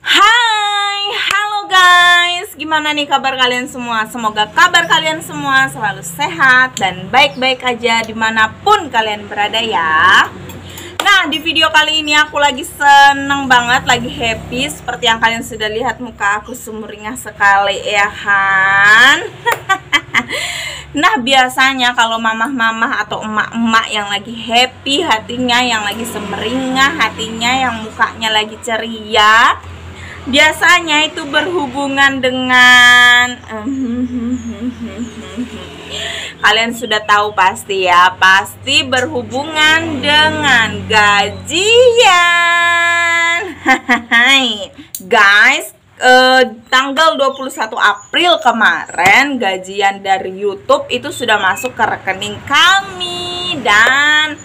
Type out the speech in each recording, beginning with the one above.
Hai, halo guys. Gimana nih kabar kalian semua? Semoga kabar kalian semua selalu sehat dan baik-baik aja dimanapun kalian berada ya. Nah, di video kali ini aku lagi seneng banget, lagi happy. Seperti yang kalian sudah lihat, muka aku sumringah sekali ya kan. Nah, biasanya kalau mamah-mamah atau emak-emak yang lagi happy hatinya, yang lagi semeringah hatinya, yang mukanya lagi ceria, biasanya itu berhubungan dengan kalian sudah tahu pasti ya, pasti berhubungan dengan gajian. Guys, tanggal 21 April kemarin gajian dari YouTube itu sudah masuk ke rekening kami. Dan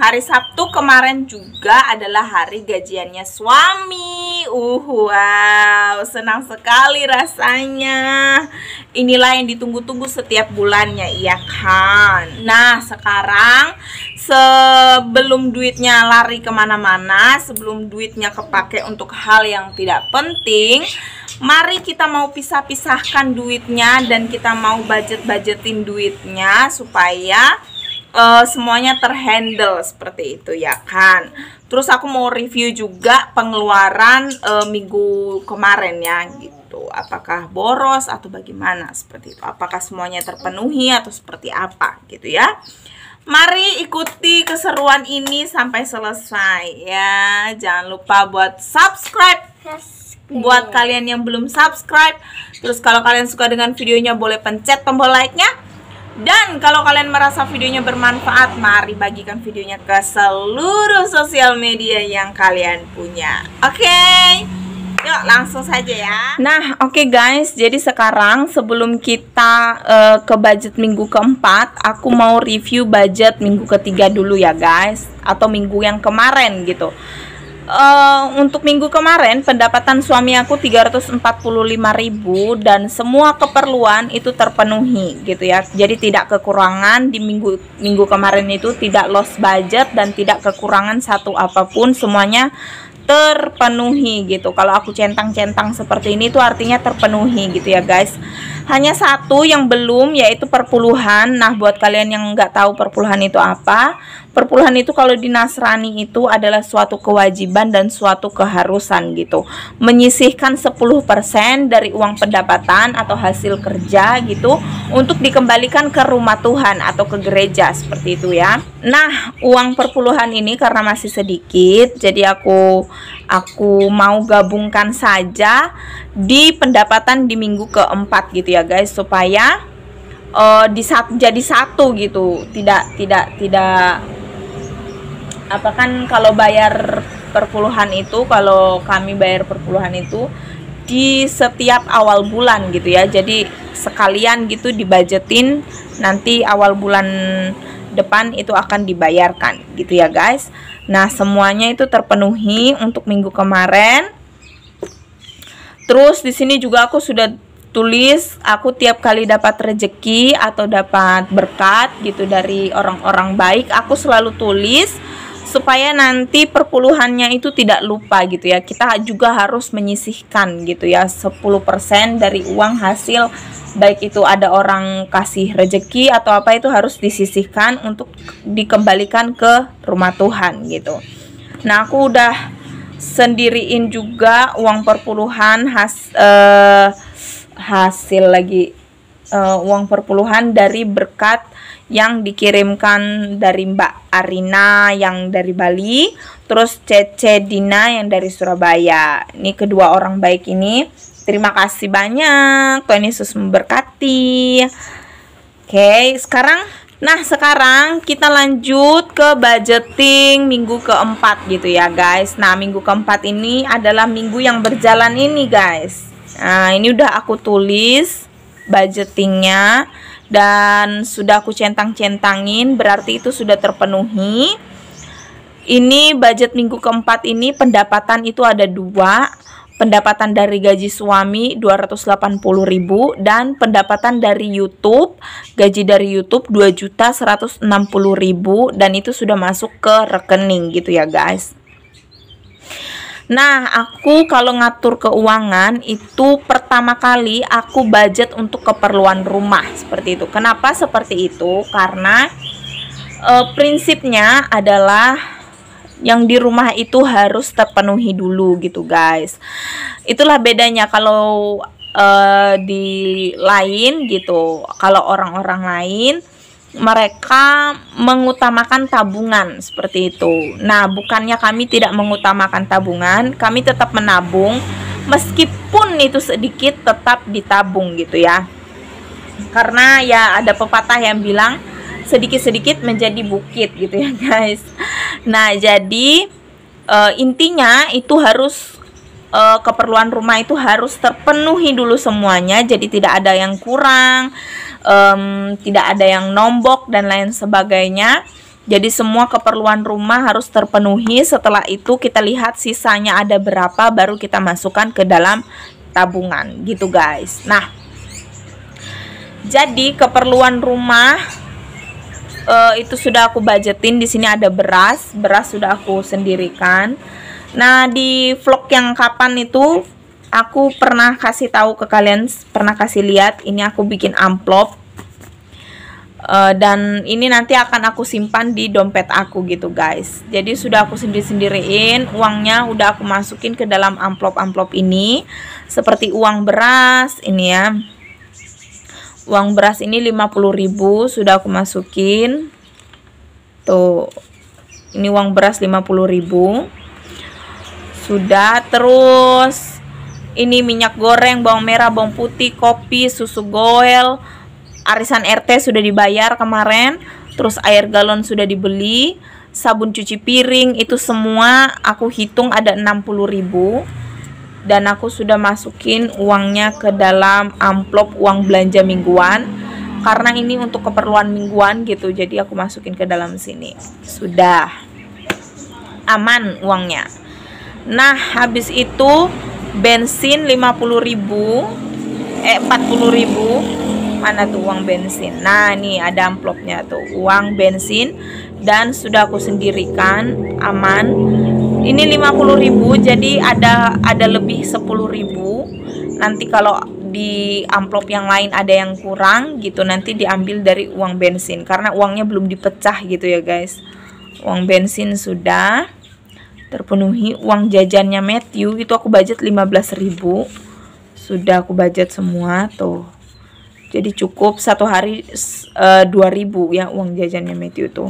hari Sabtu kemarin juga adalah hari gajiannya suami. Wow, senang sekali rasanya. Inilah yang ditunggu-tunggu setiap bulannya, iya kan? Nah, sekarang sebelum duitnya lari kemana-mana, sebelum duitnya kepake untuk hal yang tidak penting, mari kita mau pisah-pisahkan duitnya dan kita mau budget-budgetin duitnya supaya semuanya terhandle seperti itu ya kan. Terus aku mau review juga pengeluaran minggu kemarin ya gitu. Apakah boros atau bagaimana seperti itu. Apakah semuanya terpenuhi atau seperti apa gitu ya. Mari ikuti keseruan ini sampai selesai ya. Jangan lupa buat subscribe. Buat kalian yang belum subscribe, terus kalau kalian suka dengan videonya boleh pencet tombol like-nya. Dan kalau kalian merasa videonya bermanfaat, mari bagikan videonya ke seluruh sosial media yang kalian punya. Oke, yuk langsung saja ya. Nah, oke guys, jadi sekarang sebelum kita ke budget minggu keempat, aku mau review budget minggu ketiga dulu ya guys, atau minggu yang kemarin gitu. Untuk minggu kemarin pendapatan suami aku 345.000 dan semua keperluan itu terpenuhi gitu ya. Jadi tidak kekurangan di minggu kemarin, itu tidak lost budget dan tidak kekurangan satu apapun, semuanya terpenuhi gitu. Kalau aku centang-centang seperti ini itu artinya terpenuhi gitu ya guys. Hanya satu yang belum, yaitu perpuluhan. Nah, buat kalian yang nggak tahu perpuluhan itu apa, perpuluhan itu kalau di Nasrani itu adalah suatu kewajiban dan suatu keharusan gitu. Menyisihkan 10% dari uang pendapatan atau hasil kerja gitu untuk dikembalikan ke rumah Tuhan atau ke gereja seperti itu ya. Nah, uang perpuluhan ini karena masih sedikit, jadi aku mau gabungkan saja di pendapatan di minggu keempat gitu ya guys, supaya jadi satu gitu. Tidak apa kan, kalau bayar perpuluhan itu, kalau kami bayar perpuluhan itu di setiap awal bulan gitu ya. Jadi sekalian gitu dibajetin, nanti awal bulan depan itu akan dibayarkan gitu ya guys. Nah, semuanya itu terpenuhi untuk minggu kemarin. Terus di sini juga aku sudah tulis, aku tiap kali dapat rezeki atau dapat berkat gitu dari orang-orang baik, aku selalu tulis supaya nanti perpuluhannya itu tidak lupa gitu ya. Kita juga harus menyisihkan gitu ya 10% dari uang hasil, baik itu ada orang kasih rezeki atau apa, itu harus disisihkan untuk dikembalikan ke rumah Tuhan gitu. Nah, aku udah sendiriin juga uang perpuluhan hasil lagi uang perpuluhan dari berkat yang dikirimkan dari Mbak Arina yang dari Bali, terus Cece Dina yang dari Surabaya. Ini kedua orang baik ini, terima kasih banyak, Tuhan Yesus memberkati. Oke, sekarang kita lanjut ke budgeting minggu keempat gitu ya guys. Nah, minggu keempat ini adalah minggu yang berjalan ini guys. Nah, ini udah aku tulis budgetingnya dan sudah aku centang-centangin, berarti itu sudah terpenuhi. Ini budget minggu keempat ini pendapatan itu ada dua. Pendapatan dari gaji suami 280.000 dan pendapatan dari YouTube, gaji dari YouTube 2.160.000, dan itu sudah masuk ke rekening gitu ya guys. Nah, aku kalau ngatur keuangan itu pertama kali aku budget untuk keperluan rumah seperti itu. Kenapa seperti itu? Karena prinsipnya adalah yang di rumah itu harus terpenuhi dulu gitu guys. Itulah bedanya kalau di lain gitu. Kalau orang-orang lain mereka mengutamakan tabungan seperti itu. Nah, bukannya kami tidak mengutamakan tabungan, kami tetap menabung, meskipun itu sedikit tetap ditabung gitu ya. Karena ya ada pepatah yang bilang sedikit-sedikit menjadi bukit gitu ya guys. Nah, jadi intinya itu harus keperluan rumah itu harus terpenuhi dulu semuanya, jadi tidak ada yang kurang, tidak ada yang nombok dan lain sebagainya. Jadi semua keperluan rumah harus terpenuhi. Setelah itu kita lihat sisanya ada berapa, baru kita masukkan ke dalam tabungan gitu guys. Nah, jadi keperluan rumah itu sudah aku budgetin. Di sini ada beras sudah aku sendirikan. Nah, di vlog yang kapan itu aku pernah kasih tahu ke kalian, pernah kasih lihat, ini aku bikin amplop. Dan ini nanti akan aku simpan di dompet aku gitu guys. Jadi sudah aku sendiri-sendiriin, uangnya udah aku masukin ke dalam amplop-amplop ini. Seperti uang beras ini ya. Uang beras ini 50.000 sudah aku masukin. Tuh. Ini uang beras 50.000. Sudah. Terus ini minyak goreng, bawang merah, bawang putih, kopi, susu goel, arisan RT sudah dibayar kemarin. Terus air galon sudah dibeli, sabun cuci piring, itu semua aku hitung ada 60.000. Dan aku sudah masukin uangnya ke dalam amplop uang belanja mingguan, karena ini untuk keperluan mingguan gitu. Jadi aku masukin ke dalam sini. Sudah aman uangnya. Nah, habis itu bensin 50.000, 40.000. Mana tuh uang bensin? Nah, ini ada amplopnya tuh, uang bensin, dan sudah aku sendirikan, aman. Ini 50.000, jadi ada lebih 10.000. Nanti kalau di amplop yang lain ada yang kurang gitu, nanti diambil dari uang bensin, karena uangnya belum dipecah gitu ya guys. Uang bensin sudah terpenuhi. Uang jajannya Matthew itu aku budget 15.000. Sudah aku budget semua tuh. Jadi cukup satu hari 2.000 ya uang jajannya Matthew tuh.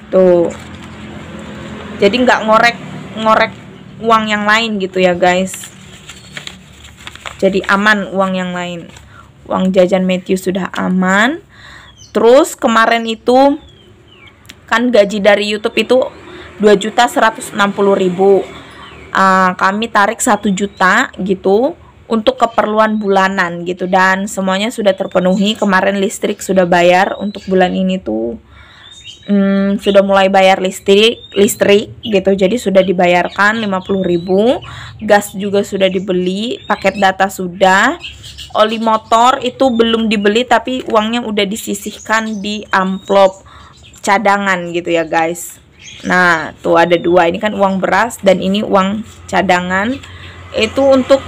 Tuh. Jadi nggak ngorek uang yang lain gitu ya guys. Jadi aman uang yang lain. Uang jajan Matthew sudah aman. Terus kemarin itu kan gaji dari YouTube itu 2.160.000. Kami tarik 1 juta gitu untuk keperluan bulanan gitu, dan semuanya sudah terpenuhi. Kemarin listrik sudah bayar, untuk bulan ini tuh sudah mulai bayar listrik gitu, jadi sudah dibayarkan 50.000. Gas juga sudah dibeli, paket data sudah. Oli motor itu belum dibeli, tapi uangnya udah disisihkan di amplop cadangan gitu ya guys. Nah, tuh ada 2. Ini kan uang beras dan ini uang cadangan. Itu untuk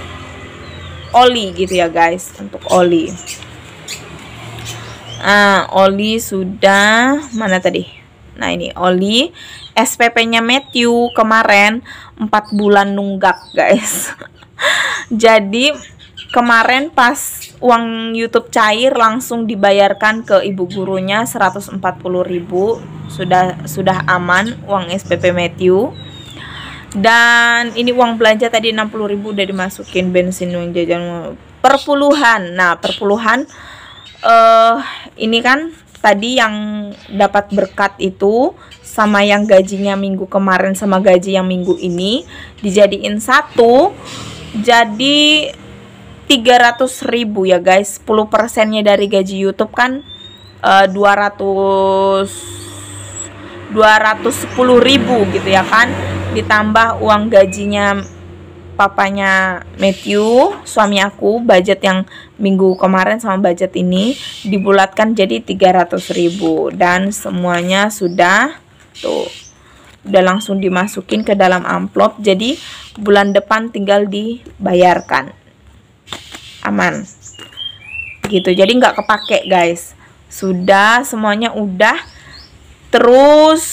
oli gitu ya guys, untuk oli. Nah, oli sudah, mana tadi? Nah, ini oli. SPP-nya Matthew kemarin 4 bulan nunggak guys. Jadi kemarin pas uang YouTube cair langsung dibayarkan ke ibu gurunya 140.000. Sudah aman uang SPP Matthew. Dan ini uang belanja tadi 60.000 udah dimasukin, bensin, uang jajan, perpuluhan. Nah, perpuluhan ini kan tadi yang dapat berkat itu sama yang gajinya minggu kemarin sama gaji yang minggu ini dijadiin satu, jadi 300.000 ya guys. 10%-nya dari gaji YouTube kan 210.000 gitu ya kan, ditambah uang gajinya papanya Matthew, suami aku, budget yang minggu kemarin sama budget ini dibulatkan jadi 300.000, dan semuanya sudah tuh udah langsung dimasukin ke dalam amplop, jadi bulan depan tinggal dibayarkan, aman gitu. Jadi nggak kepake guys, sudah semuanya udah. Terus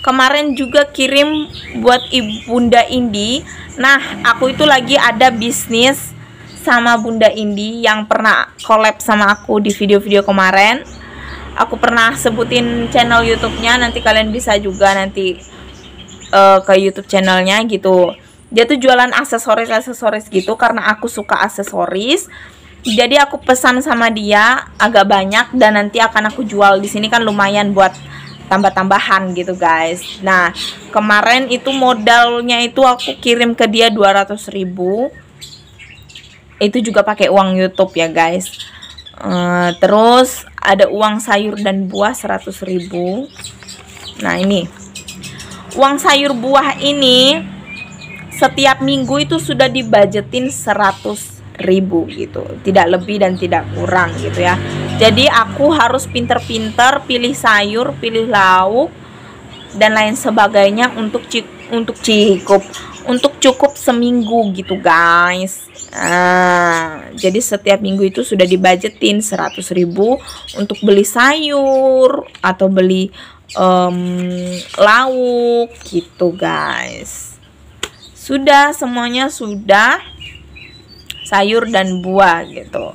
kemarin juga kirim buat Bunda Indi. Nah, aku itu lagi ada bisnis sama Bunda Indi yang pernah collab sama aku di video-video kemarin. Aku pernah sebutin channel YouTube-nya, nanti kalian bisa juga nanti ke YouTube channelnya gitu. Dia tuh jualan aksesoris gitu, karena aku suka aksesoris. Jadi aku pesan sama dia agak banyak dan nanti akan aku jual di sini, kan lumayan buat tambah-tambahan gitu guys. Nah, kemarin itu modalnya itu aku kirim ke dia 200.000. Itu juga pakai uang YouTube ya guys. Terus ada uang sayur dan buah 100.000. Nah, ini uang sayur buah ini setiap minggu itu sudah dibudgetin 100.000 gitu, tidak lebih dan tidak kurang gitu ya. Jadi aku harus pinter-pinter pilih sayur, pilih lauk dan lain sebagainya untuk cukup seminggu gitu guys. Jadi setiap minggu itu sudah dibudgetin 100.000 untuk beli sayur atau beli lauk gitu guys. Sudah, semuanya sudah, sayur dan buah gitu.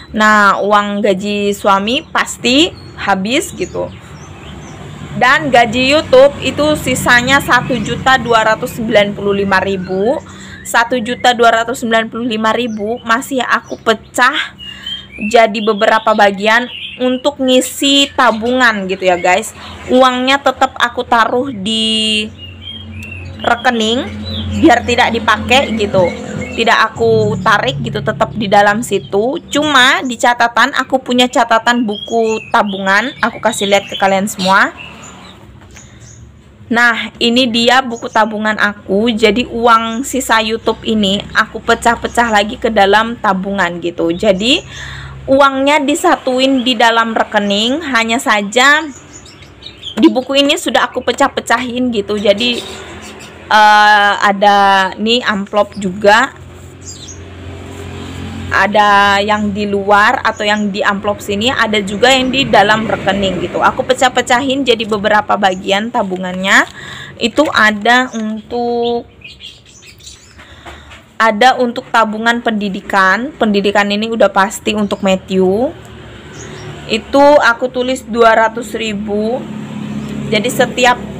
Nah, uang gaji suami pasti habis gitu. Dan gaji YouTube itu sisanya 1.295.000. 1.295.000 masih aku pecah jadi beberapa bagian untuk ngisi tabungan gitu ya guys. Uangnya tetap aku taruh di rekening biar tidak dipakai gitu, tidak aku tarik gitu, tetap di dalam situ. Cuma di catatan, aku punya catatan buku tabungan, aku kasih lihat ke kalian semua. Nah, ini dia buku tabungan aku. Jadi uang sisa YouTube ini aku pecah-pecah lagi ke dalam tabungan gitu. Jadi uangnya disatuin di dalam rekening, hanya saja di buku ini sudah aku pecah-pecahin gitu. Jadi ada nih amplop juga, ada yang di luar atau yang di amplop sini, ada juga yang di dalam rekening gitu. Aku pecah-pecahin jadi beberapa bagian tabungannya. Itu ada untuk tabungan pendidikan. Pendidikan ini udah pasti untuk Matthew. Itu aku tulis 200.000. Jadi setiap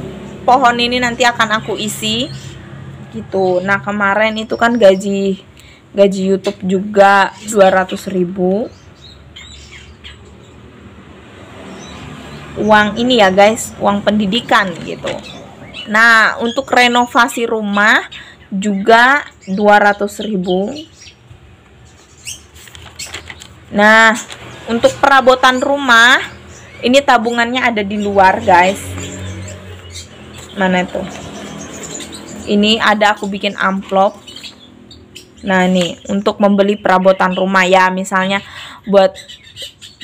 pohon ini nanti akan aku isi gitu. Nah, kemarin itu kan gaji YouTube juga 200.000. Uang ini ya guys, uang pendidikan gitu. Nah, untuk renovasi rumah juga 200.000. Nah, untuk perabotan rumah ini tabungannya ada di luar guys. Mana itu? Ini ada aku bikin amplop. Nah, nih untuk membeli perabotan rumah ya, misalnya buat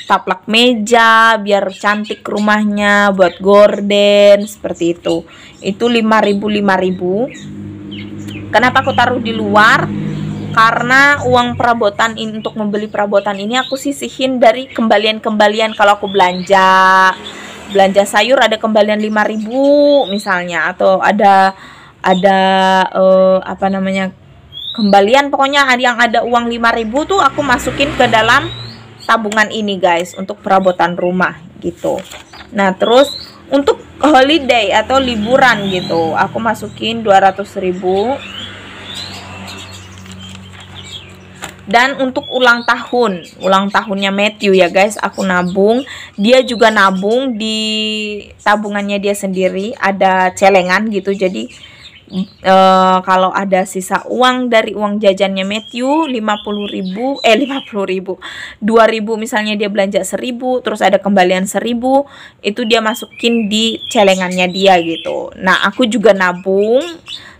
taplak meja biar cantik rumahnya, buat gorden seperti itu. Itu 5.000. Kenapa aku taruh di luar? Karena uang perabotan ini, untuk membeli perabotan ini aku sisihin dari kembalian-kembalian. Kalau aku belanja sayur ada kembalian 5.000 misalnya, atau ada apa namanya, kembalian, pokoknya yang ada uang 5.000 tuh aku masukin ke dalam tabungan ini guys, untuk perabotan rumah gitu. Nah, terus untuk holiday atau liburan gitu aku masukin 200.000. Dan untuk ulang tahunnya Matthew ya guys, aku nabung. Dia juga nabung di tabungannya dia sendiri, ada celengan gitu. Jadi kalau ada sisa uang dari uang jajannya Matthew 50.000, 2.000 misalnya, dia belanja 1.000, terus ada kembalian 1.000, itu dia masukin di celengannya dia gitu. Nah, aku juga nabung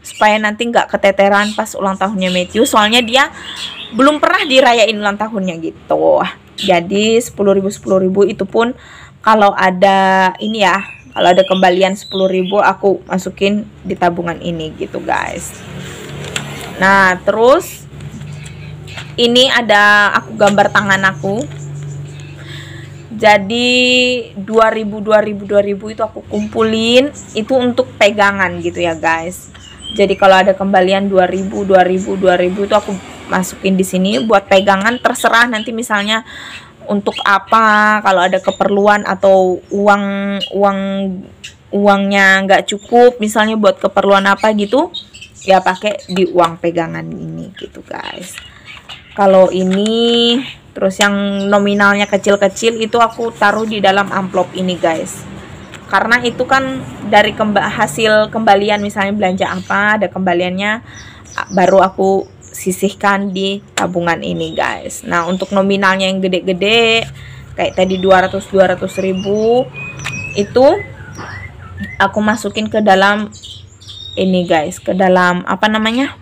supaya nanti nggak keteteran pas ulang tahunnya Matthew, soalnya dia belum pernah dirayain ulang tahunnya gitu. Jadi 10.000 itu pun kalau ada ini ya, Kalau ada kembalian 10.000 aku masukin di tabungan ini gitu guys. Nah terus ini ada aku gambar tangan aku. Jadi 2000 itu aku kumpulin, itu untuk pegangan gitu ya guys. Jadi kalau ada kembalian 2000 itu aku masukin di sini buat pegangan, terserah nanti misalnya untuk apa, kalau ada keperluan atau uangnya nggak cukup misalnya buat keperluan apa gitu ya pakai di uang pegangan ini gitu guys. Kalau ini terus yang nominalnya kecil-kecil itu aku taruh di dalam amplop ini guys, karena itu kan dari hasil kembalian, misalnya belanja apa ada kembaliannya baru aku sisihkan di tabungan ini guys. Nah untuk nominalnya yang gede-gede kayak tadi 200 ribu itu aku masukin ke dalam ini guys, ke dalam apa namanya,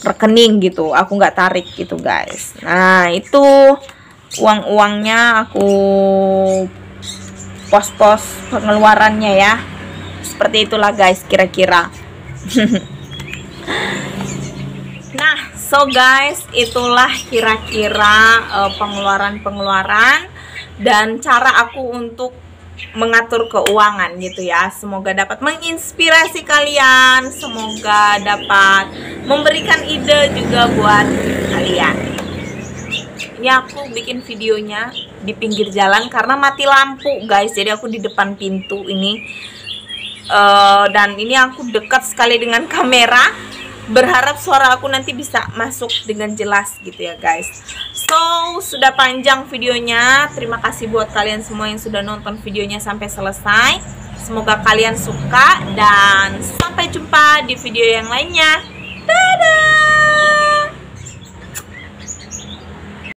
rekening gitu, aku nggak tarik gitu guys. Nah itu uang-uangnya aku pos-pos pengeluarannya ya, seperti itulah guys kira-kira. Nah so guys, itulah kira-kira pengeluaran-pengeluaran dan cara aku untuk mengatur keuangan gitu ya. Semoga dapat menginspirasi kalian, semoga dapat memberikan ide juga buat kalian. Ini aku bikin videonya di pinggir jalan karena mati lampu guys, jadi aku di depan pintu ini. Dan ini aku dekat sekali dengan kamera, berharap suara aku nanti bisa masuk dengan jelas gitu ya guys. So sudah panjang videonya, terima kasih buat kalian semua yang sudah nonton videonya sampai selesai. Semoga kalian suka dan sampai jumpa di video yang lainnya.